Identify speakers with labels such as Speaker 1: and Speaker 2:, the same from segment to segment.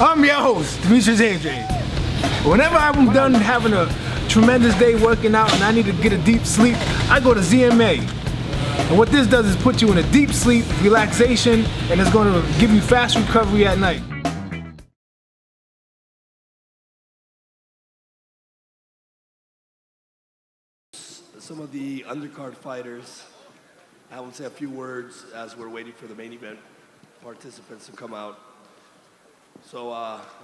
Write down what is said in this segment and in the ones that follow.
Speaker 1: I'm your host, Demetrius AJ. Whenever I'm done having a tremendous day working out and I need to get a deep sleep, I go to ZMA. And what this does is put you in a deep sleep, relaxation, and it's going to give you fast recovery at night.
Speaker 2: Some of the undercard fighters, I will say a few words as we're waiting for the main event participants to come out. So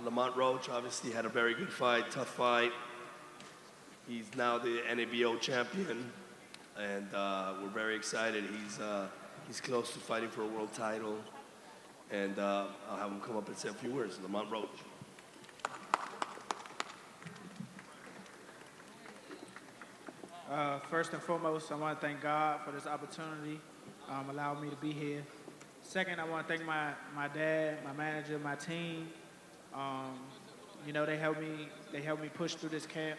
Speaker 2: Lamont Roach obviously had a very good fight, tough fight. He's now the NABO champion, and we're very excited. He's close to fighting for a world title, and I'll have him come up and say a few words. Lamont Roach.
Speaker 3: First and foremost, I want to thank God for this opportunity, allowing me to be here. Second, I want to thank my dad, my manager, my team. You know, they helped me push through this camp.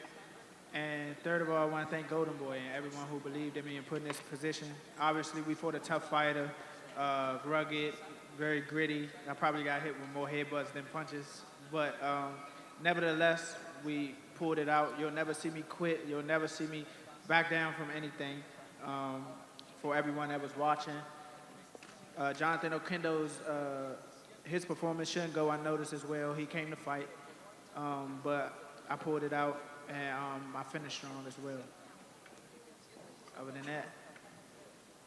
Speaker 3: And third of all, I want to thank Golden Boy and everyone who believed in me and put in this position. Obviously, we fought a tough fighter, rugged, very gritty. I probably got hit with more headbutts than punches. But nevertheless, we pulled it out. You'll never see me quit. You'll never see me back down from anything. For everyone that was watching. Jonathan Oquendo's, his performance shouldn't go unnoticed as well. He came to fight, but I pulled it out, and I finished strong as well. Other than that,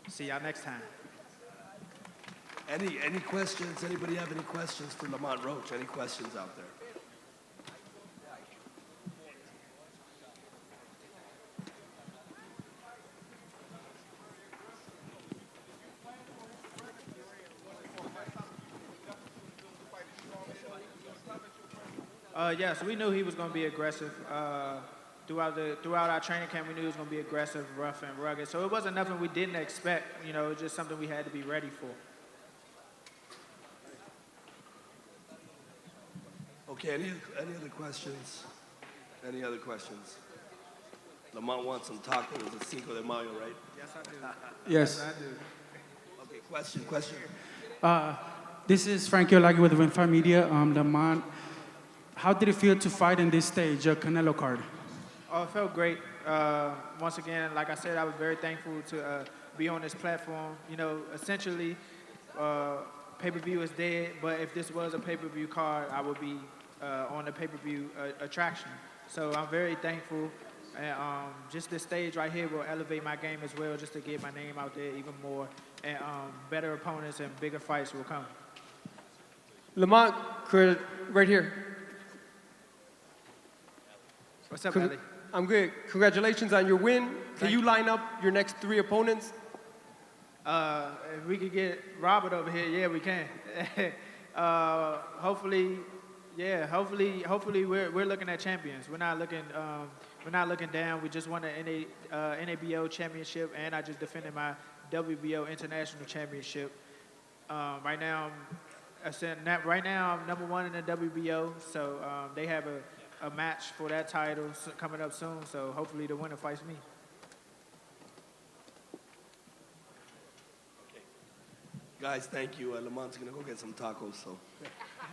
Speaker 3: see y'all next time.
Speaker 2: Any questions? Anybody have any questions for Lamont Roach? Any questions out there?
Speaker 3: Yes, we knew he was going to be aggressive. Throughout our training camp, we knew he was going to be aggressive, rough, and rugged. So it wasn't nothing we didn't expect. You know, it was just something we had to be ready for.
Speaker 2: Okay, any other questions? Any other questions? Lamont wants some tacos at Cinco de Mayo, right?
Speaker 3: Yes, I do.
Speaker 4: Yes.
Speaker 3: I do.
Speaker 2: Okay, question.
Speaker 4: This is Frankie Olagi with Winfire Media. Lamont, how did it feel to fight in this stage, a Canelo card?
Speaker 3: Oh, it felt great. Once again, like I said, I was very thankful to be on this platform. You know, essentially, pay-per-view is dead, but if this was a pay-per-view card, I would be on the pay-per-view attraction. So I'm very thankful. And just this stage right here will elevate my game as well, just to get my name out there even more. And better opponents and bigger fights will come.
Speaker 5: Lamont, right here.
Speaker 3: What's up, Ellie?
Speaker 5: I'm good. Congratulations on your win. Can you line up your next 3 opponents?
Speaker 3: If we could get Robert over here, yeah, we can. Hopefully we're looking at champions. We're not looking down. We just won the NABO championship, and I just defended my WBO international championship. Right now I'm number 1 in the WBO, so they have a match for that title coming up soon, so hopefully the winner fights me.
Speaker 2: Okay. Guys, thank you. Lamont's going to go get some tacos, so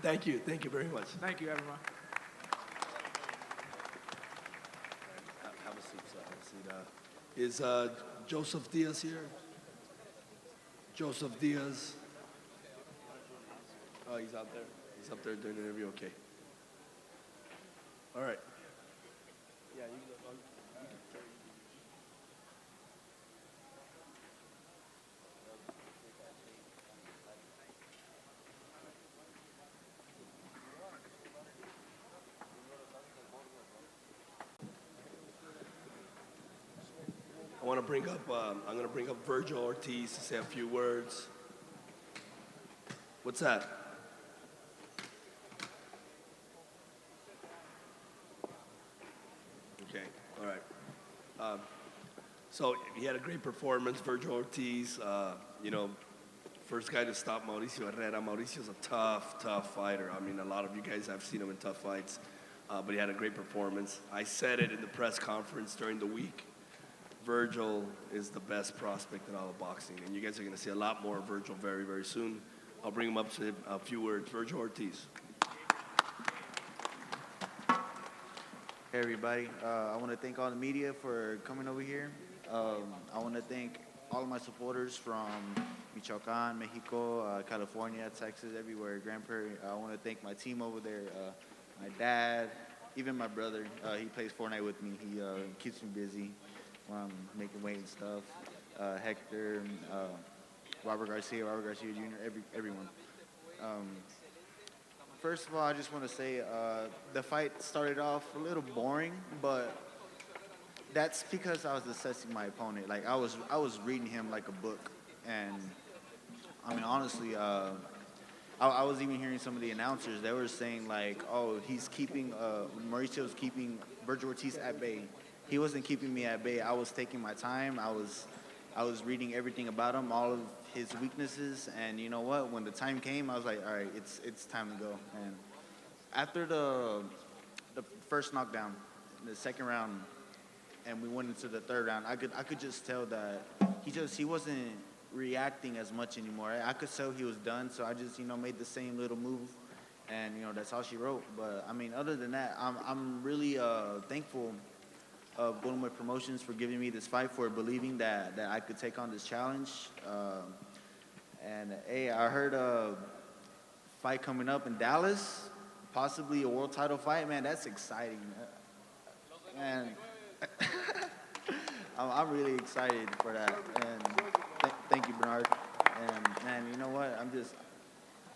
Speaker 2: thank you very much.
Speaker 3: Thank you, everyone.
Speaker 2: Have a seat, Is Joseph Diaz here? Joseph Diaz. Oh, he's out there. He's up there doing an interview. Okay. All right. Yeah, you can I'm going to bring up Virgil Ortiz to say a few words. What's that? Okay, all right. So he had a great performance, Virgil Ortiz. First guy to stop Mauricio Herrera. Mauricio's a tough fighter. I mean, a lot of you guys have seen him in tough fights, but he had a great performance. I said it in the press conference during the week. Virgil is the best prospect in all of boxing, and you guys are going to see a lot more of Virgil very, very soon. I'll bring him up to a few words. Virgil Ortiz.
Speaker 6: Hey everybody, I want to thank all the media for coming over here. I want to thank all of my supporters from Michoacan, Mexico, California, Texas, everywhere, Grand Prairie. I want to thank my team over there, my dad, even my brother. He plays Fortnite with me. He keeps me busy when I'm making weight and stuff. Hector, Robert Garcia Jr., everyone. First of all, I just want to say the fight started off a little boring, but that's because I was assessing my opponent. Like I was reading him like a book, and I mean honestly, I was even hearing some of the announcers. They were saying like, oh, he's keeping Mauricio's keeping Virgil Ortiz at bay. He wasn't keeping me at bay. I was taking my time. I was reading everything about him, all of his weaknesses, and you know what? When the time came, I was like, all right, it's time to go. And after the first knockdown, the second round, and we went into the third round, I could just tell that he wasn't reacting as much anymore. I could tell he was done, so I just made the same little move, and that's all she wrote. But I mean, other than that, I'm really thankful of Golden Boy Promotions for giving me this fight, for believing that I could take on this challenge. And hey, I heard a fight coming up in Dallas, possibly a world title fight. Man, that's exciting. Man, I'm really excited for that. And thank you, Bernard. And man, you know what?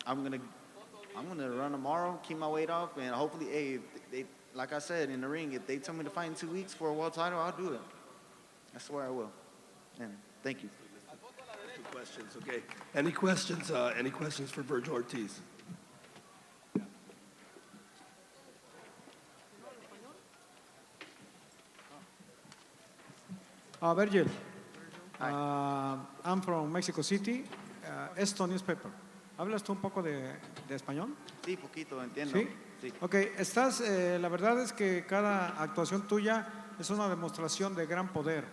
Speaker 6: I'm gonna run tomorrow, keep my weight off, and hopefully, hey, they, like I said in the ring, if they tell me to fight in 2 weeks for a world title, I'll do it. I swear I will. And thank you.
Speaker 2: Two questions, okay. Any questions? Any questions for Virgil Ortiz?
Speaker 7: Virgil, I'm from Mexico City, Esto newspaper. ¿Hablas tú un poco de español?
Speaker 6: Sí, poquito, entiendo.
Speaker 7: Sí.
Speaker 6: Sí.
Speaker 7: Ok, la verdad es que cada actuación tuya es una demostración de gran poder.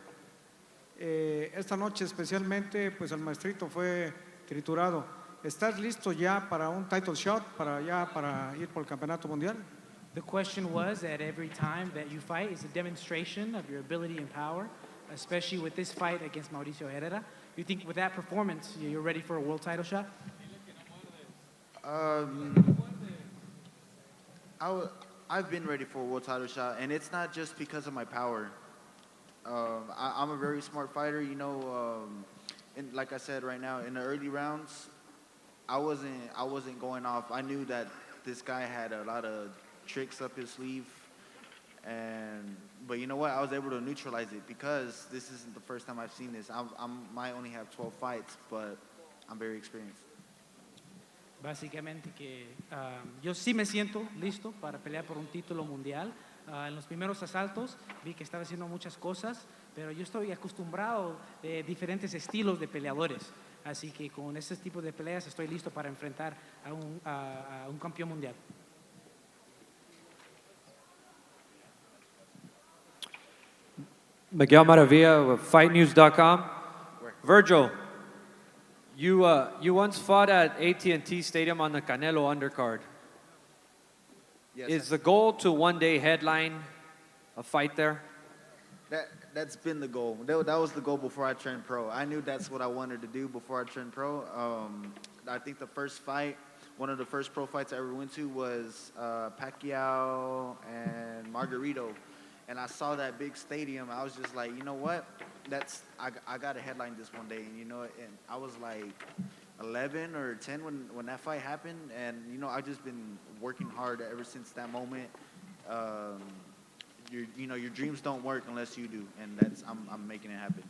Speaker 7: Esta noche especialmente, pues el maestrito fue triturado. ¿Estás listo ya para un title shot, para ir por el campeonato mundial?
Speaker 8: The question was that every time that you fight is a demonstration of your ability and power, especially with this fight against Mauricio Herrera. You think with that performance, you're ready for a world title shot?
Speaker 6: I've been ready for a world title shot, and it's not just because of my power. I'm a very smart fighter, and like I said right now, in the early rounds, I wasn't going off. I knew that this guy had a lot of tricks up his sleeve, but you know what? I was able to neutralize it because this isn't the first time I've seen this. I might only have 12 fights, but I'm very experienced.
Speaker 8: Básicamente que yo sí me siento listo para pelear por un título mundial. En los primeros asaltos vi que estaba haciendo muchas cosas, pero yo estoy acostumbrado de diferentes estilos de peleadores. Así que con ese tipo de peleas estoy listo para enfrentar a un campeón mundial.
Speaker 9: Miguel Maravilla with FightNews.com. Virgil, you once fought at AT&T Stadium on the Canelo Undercard.
Speaker 6: Yes,
Speaker 9: Is the goal to one day headline a fight there?
Speaker 6: That's been the goal. That was the goal before I turned pro. I knew that's what I wanted to do before I turned pro. I think the first fight, one of the first pro fights I ever went to was Pacquiao and Margarito. And I saw that big stadium. I was just like, you know what? I got to headline this one day. And and I was like 11 or 10 when that fight happened. And I've just been working hard ever since that moment. Your dreams don't work unless you do, and I'm making it happen.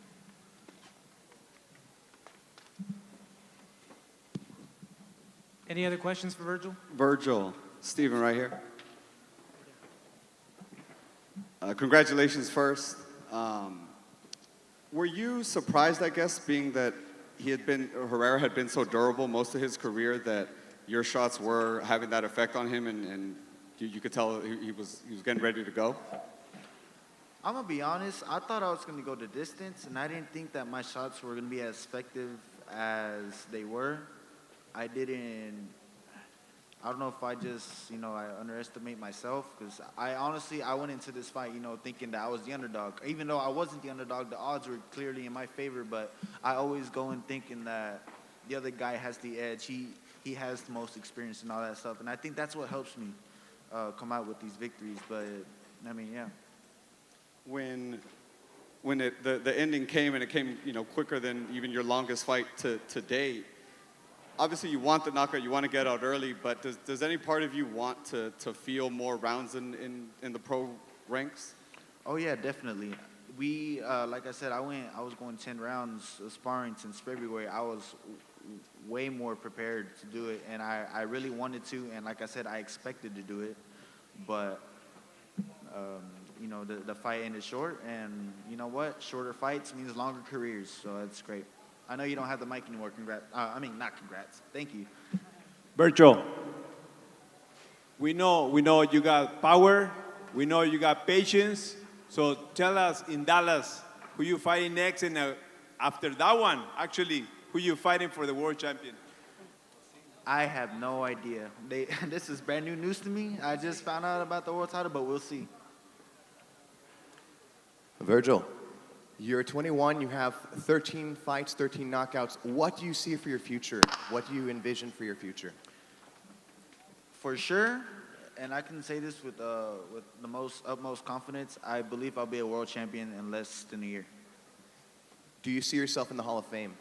Speaker 8: Any other questions for Virgil?
Speaker 10: Virgil, Steven right here. Congratulations first. Were you surprised, I guess, being that Herrera had been so durable most of his career, that your shots were having that effect on him, and you could tell he was getting ready to go?
Speaker 6: I'm going to be honest. I thought I was going to go the distance, and I didn't think that my shots were going to be as effective as they were. I I don't know if I just, I underestimate myself because I went into this fight, thinking that I was the underdog. Even though I wasn't the underdog, the odds were clearly in my favor, but I always go in thinking that the other guy has the edge. He has the most experience and all that stuff, and I think that's what helps me come out with these victories. But, I mean, yeah.
Speaker 10: When the ending came and it came, quicker than even your longest fight to date, obviously you want the knockout, you want to get out early, but does any part of you want to feel more rounds in the pro ranks?
Speaker 6: Oh yeah, definitely. We, like I said, I was going 10 rounds of sparring since February. I was way more prepared to do it, and I really wanted to, and like I said, I expected to do it, but the fight ended short, and you know what? Shorter fights means longer careers, so that's great. I know you don't have the mic anymore. Congrats. Not congrats. Thank you.
Speaker 11: Virgil, we know you got power. We know you got patience. So tell us in Dallas who you fighting next, and after that one, actually, who you fighting for the world champion?
Speaker 6: I have no idea. This is brand new news to me. I just found out about the world title, but we'll see.
Speaker 12: Virgil, you're 21, you have 13 fights, 13 knockouts. What do you see for your future? What do you envision for your future?
Speaker 6: For sure, and I can say this with the utmost confidence, I believe I'll be a world champion in less than a year.
Speaker 12: Do you see yourself in the Hall of Fame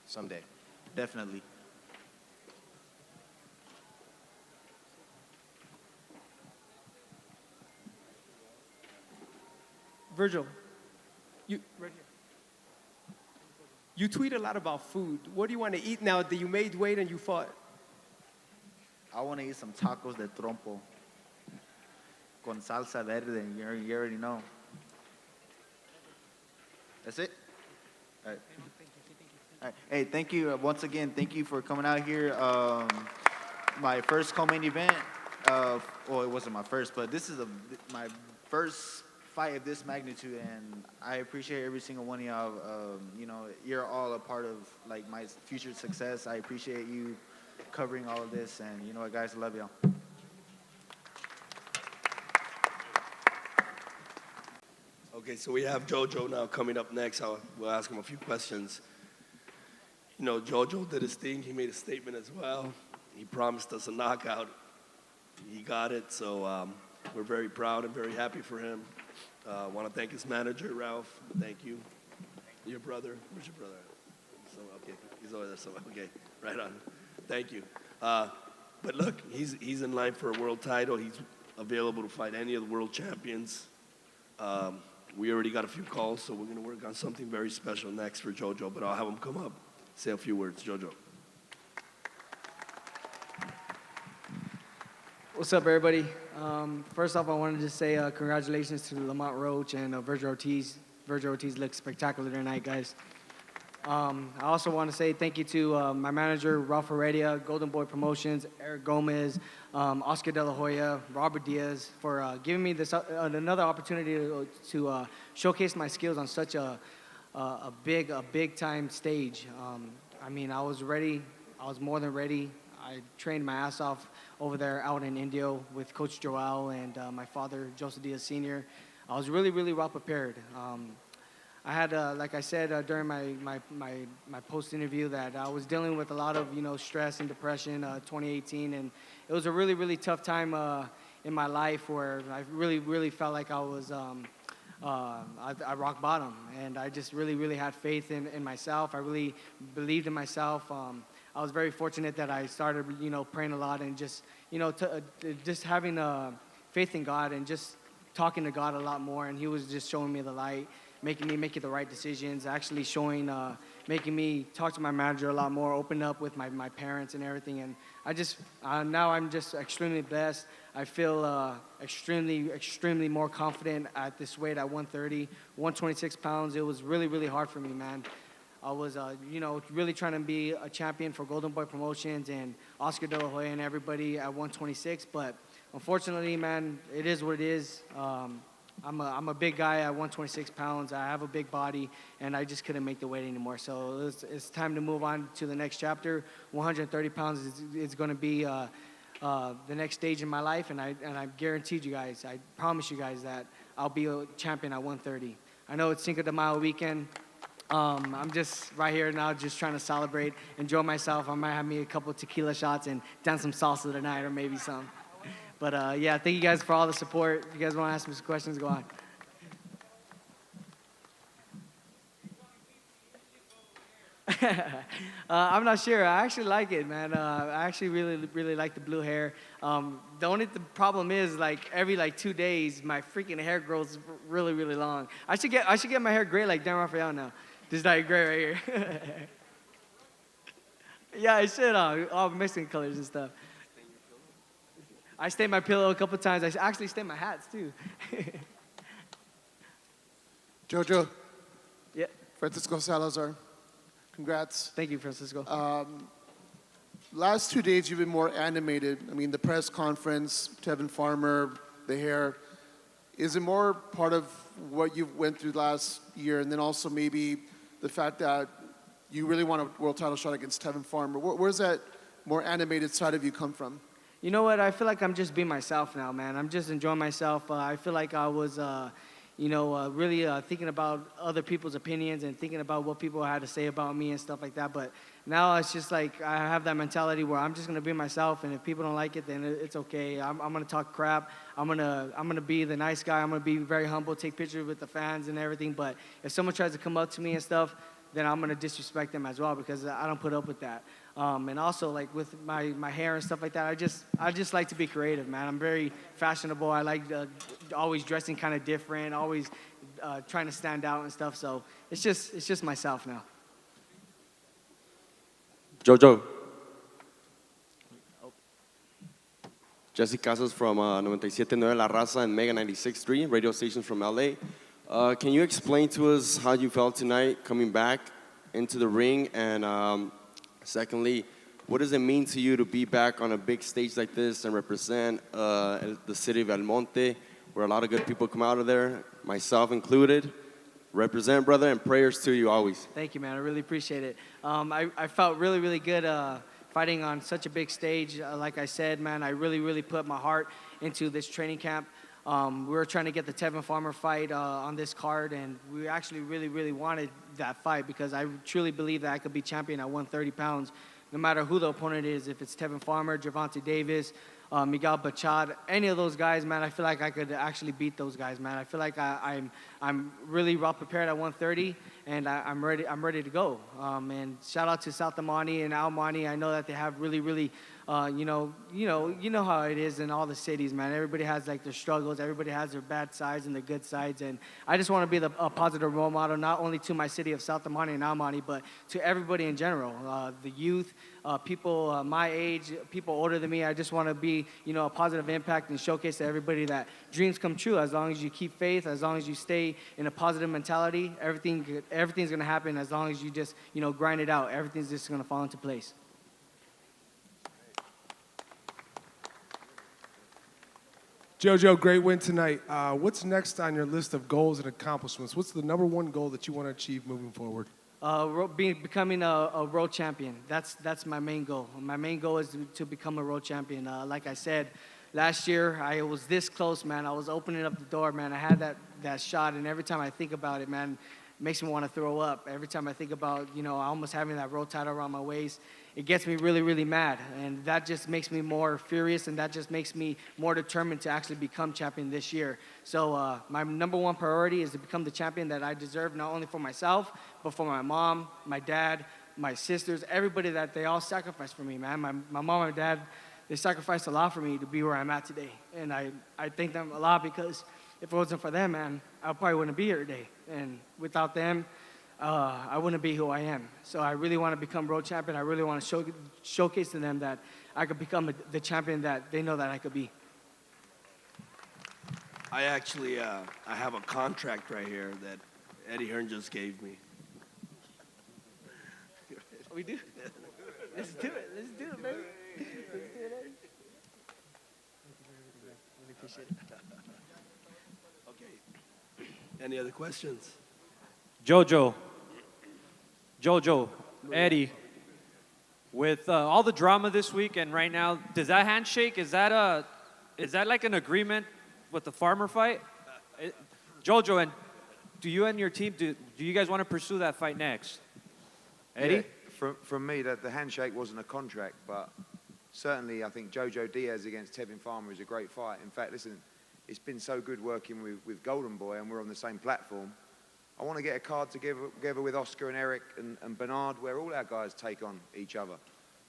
Speaker 12: someday?
Speaker 6: Definitely.
Speaker 5: Virgil, you tweet a lot about food. What do you want to eat now that you made weight and you fought?
Speaker 6: I want to eat some tacos de trompo con salsa verde. You already know. That's it? All right. All right. Hey, thank you once again. Thank you for coming out here. My first co-main event. Well, it wasn't my first, but this is my first fight of this magnitude, and I appreciate every single one of y'all. You're all a part of like my future success. I appreciate you covering all of this, and you know what, guys, I love y'all.
Speaker 2: Okay, so we have Jojo now coming up next. We'll ask him a few questions. Jojo did his thing. He made a statement as well. He promised us a knockout. He got it, so we're very proud and very happy for him. I want to thank his manager, Ralph. Thank you. Your brother. Where's your brother? So, okay, he's over there. So, okay, right on. Thank you. But look, he's in line for a world title. He's available to fight any of the world champions. We already got a few calls, so we're going to work on something very special next for Jojo. But I'll have him come up, say a few words. Jojo.
Speaker 13: What's up, everybody? First off, I wanted to say congratulations to Lamont Roach and Virgil Ortiz. Virgil Ortiz looked spectacular tonight, guys. I also want to say thank you to my manager, Ralph Heredia, Golden Boy Promotions, Eric Gomez, Oscar De La Hoya, Robert Diaz, for giving me this another opportunity to showcase my skills on such a big-time stage. I was ready. I was more than ready. I trained my ass off over there out in Indio with Coach Joel and my father, Joseph Diaz Sr. I was really, really well prepared. I had, like I said during my post-interview, that I was dealing with a lot of, stress and depression 2018, and it was a really, really tough time in my life where I really, really felt like I was I rock bottom, and I just really, really had faith in myself. I really believed in myself. I was very fortunate that I started, praying a lot and just, just having faith in God and just talking to God a lot more. And He was just showing me the light, making me make the right decisions, actually making me talk to my manager a lot more, open up with my parents and everything. And I just, now I'm just extremely blessed. I feel extremely, extremely more confident at this weight at 130, 126 pounds. It was really, really hard for me, man. I was, really trying to be a champion for Golden Boy Promotions and Oscar De La Hoya and everybody at 126. But unfortunately, man, it is what it is. I'm a big guy at 126 pounds. I have a big body, and I just couldn't make the weight anymore. So it's time to move on to the next chapter. 130 pounds is going to be the next stage in my life, and I guaranteed you guys, I promise you guys that I'll be a champion at 130. I know it's Cinco de Mayo weekend. I'm just right here now, just trying to celebrate, enjoy myself. I might have me a couple tequila shots and dance some salsa tonight, or maybe some. But yeah, thank you guys for all the support. If you guys want to ask me some questions, go on. I'm not sure. I actually like it, man. I actually really like the blue hair. The problem is, like, every 2 days, my freaking hair grows really long. I should get my hair gray like Dan Rafael now. Just like gray right here. Yeah, I should. All Mexican colors and stuff. I stain my pillow a couple times. I actually stain my hats too.
Speaker 14: Jojo.
Speaker 13: Yeah.
Speaker 14: Francisco Salazar. Congrats.
Speaker 13: Thank you, Francisco.
Speaker 14: Last 2 days, you've been more animated. I mean, the press conference, Tevin Farmer, the hair. Is it more part of what you went through last year, and then also maybe the fact that you really want a world title shot against Tevin Farmer? Where's that more animated side of you come from?
Speaker 13: You know what? I feel like I'm just being myself now, man. I'm just enjoying myself. I feel like I was, really thinking about other people's opinions and thinking about what people had to say about me and stuff like that. But now it's just like I have that mentality where I'm just gonna be myself, and if people don't like it, then it's okay. I'm gonna talk crap. I'm gonna be the nice guy. I'm gonna be very humble, take pictures with the fans and everything. But if someone tries to come up to me and stuff, then I'm gonna disrespect them as well, because I don't put up with that. And also, like, with my hair and stuff like that, I just like to be creative, man. I'm very fashionable. I like always dressing kind of different, always trying to stand out and stuff. So it's just myself now.
Speaker 15: Jojo. Jesse Casas from 97.9 La Raza and Mega 96.3, radio stations from LA. Can you explain to us how you felt tonight coming back into the ring? And secondly, what does it mean to you to be back on a big stage like this and represent the city of El Monte, where a lot of good people come out of there, myself included? Represent, brother, and prayers to you always.
Speaker 13: Thank you, man. I really appreciate it. I felt really good fighting on such a big stage. Like I said, man, I really put my heart into this training camp. We were trying to get the Tevin Farmer fight on this card, and we actually really wanted that fight, because I truly believe that I could be champion at 130 pounds, no matter who the opponent is. If it's Tevin Farmer, Gervonta Davis, Miguel Bachad, any of those guys, man, I feel like I could actually beat those guys, man. I feel like I'm really well prepared at 130, and I'm ready to go. And shout out to South Amani and Al Mani. I know that they have really you know how it is in all the cities, man. Everybody has like their struggles. Everybody has their bad sides and their good sides. And I just want to be a positive role model, not only to my city of South Amani and Al Mani, but to everybody in general, the youth, people my age, people older than me. I just want to be, a positive impact and showcase to everybody that dreams come true. As long as you keep faith, as long as you stay in a positive mentality, everything's going to happen. As long as you just, grind it out, everything's just going to fall into place.
Speaker 1: Jojo, great win tonight. What's next on your list of goals and accomplishments? What's the number one goal that you want to achieve moving forward?
Speaker 13: Becoming a world champion. That's my main goal. My main goal is to become a world champion. Like I said, last year I was this close, man. I was opening up the door, man. I had that shot, and every time I think about it, man, it makes me want to throw up. Every time I think about, almost having that world title around my waist, it gets me really mad. And that just makes me more furious, and that just makes me more determined to actually become champion this year. So my number one priority is to become the champion that I deserve, not only for myself, but for my mom, my dad, my sisters, everybody that they all sacrificed for me, man. My mom and dad, they sacrificed a lot for me to be where I'm at today. And I thank them a lot, because if it wasn't for them, man, I probably wouldn't be here today. And without them, I wouldn't be who I am. So I really want to become world champion. I really want to showcase to them that I could become the champion that they know that I could be.
Speaker 2: I actually, I have a contract right here that Eddie Hearn just gave me.
Speaker 13: We do? Let's do it. Let's do it, baby. Let's do it, Eddie. Really appreciate it.
Speaker 2: Okay. Any other questions?
Speaker 9: Jojo, Eddie, With all the drama this week and right now, does that handshake, is that like an agreement with the farmer fight? Jojo, and do you and your team, do you guys want to pursue that fight next? Eddie?
Speaker 16: Yeah, from me, the handshake wasn't a contract, but certainly I think Jojo Diaz against Tevin Farmer is a great fight. In fact, listen, it's been so good working with Golden Boy, and we're on the same platform. I want to get a card together with Oscar and Eric and Bernard, where all our guys take on each other.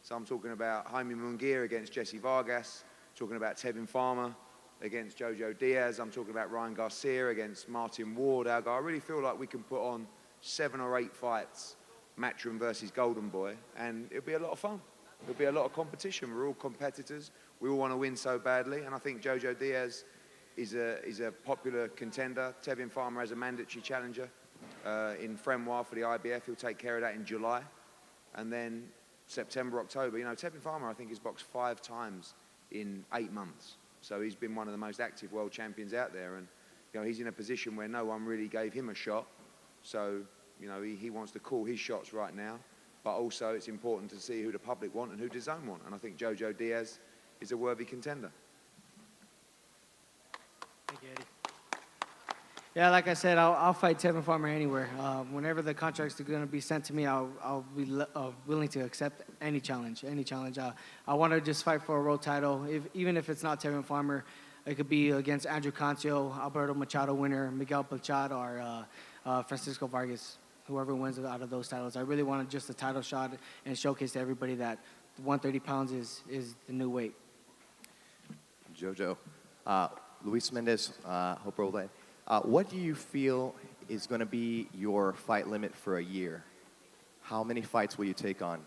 Speaker 16: So I'm talking about Jaime Munguia against Jesse Vargas, talking about Tevin Farmer against Jojo Diaz. I'm talking about Ryan Garcia against Martin Ward, our guy. I really feel like we can put on 7 or 8 fights, Matchroom versus Golden Boy, and it'll be a lot of fun. It'll be a lot of competition. We're all competitors. We all want to win so badly, and I think Jojo Diaz is a popular contender. Tevin Farmer has a mandatory challenger in Fremois for the IBF. He'll take care of that in July. And then September, October. You know, Tevin Farmer, I think, has boxed 5 times in 8 months. So he's been one of the most active world champions out there. And, you know, he's in a position where no one really gave him a shot. So, you know, he wants to call his shots right now. But also it's important to see who the public want and who DAZN want. And I think Jojo Diaz is a worthy contender.
Speaker 13: Thank you, Eddie. Yeah, like I said, I'll fight Tevin Farmer anywhere. Whenever the contracts are going to be sent to me, I'll be willing to accept any challenge. I want to just fight for a world title, even if it's not Tevin Farmer. It could be against Andrew Cancio, Alberto Machado winner, Miguel Pachad, or Francisco Vargas, whoever wins out of those titles. I really want just a title shot and showcase to everybody that 130 pounds is the new weight.
Speaker 12: Jojo, Luis Mendez, hope we're all there. What do you feel is going to be your fight limit for a year? How many fights will you take on?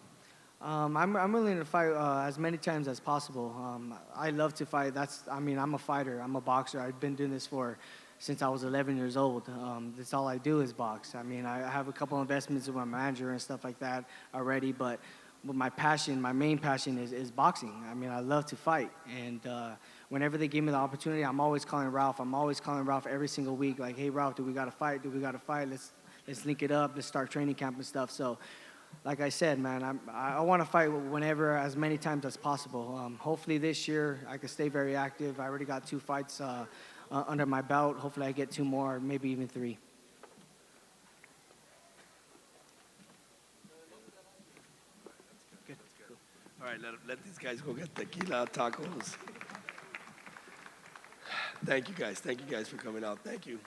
Speaker 13: I'm willing to fight as many times as possible. I love to fight. I'm a fighter. I'm a boxer. I've been doing this since I was 11 years old. That's all I do is box. I mean, I have a couple investments with my manager and stuff like that already, but my main passion is boxing. I mean, I love to fight. And whenever they give me the opportunity, I'm always calling Ralph. I'm always calling Ralph every single week, like, hey, Ralph, do we got to fight? Let's link it up. Let's start training camp and stuff. So, like I said, man, I want to fight whenever, as many times as possible. Hopefully this year I can stay very active. I already got 2 fights under my belt. Hopefully I get 2 more, maybe even 3.
Speaker 2: All right, let these guys go get tequila, tacos. Thank you guys for coming out. Thank you.